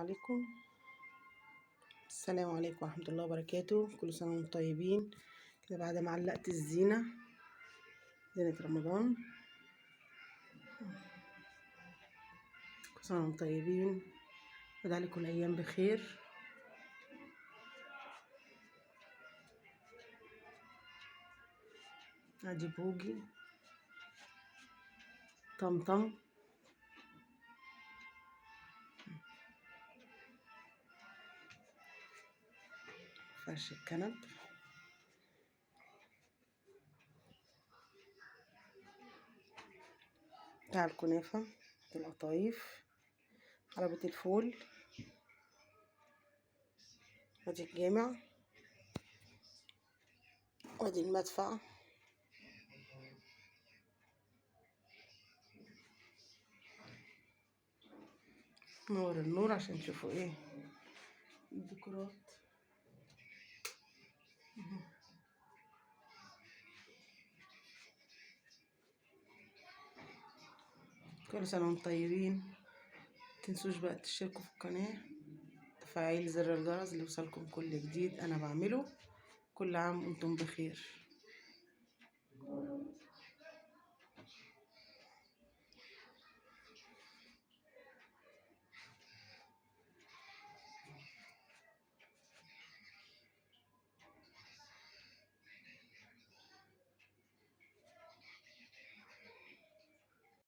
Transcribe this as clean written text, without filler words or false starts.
عليكم. السلام عليكم ورحمة الله وبركاته. كل سنة وانتم طيبين كده بعد ما علقت زينة رمضان. كل سنة وانتم طيبين وذلك الأيام بخير. ادي بوجي طمطم فرش الكنب، بتاع الكنافة، القطايف، حلبة الفول، ادي الجامع، وادي المدفع، نور النور عشان تشوفوا ايه الديكورات. كل سنة وانتم طيبين. متنسوش بقى تشتركوا في القناة، تفعيل زر الجرس ليوصلكم كل جديد انا بعمله. كل عام وانتم بخير.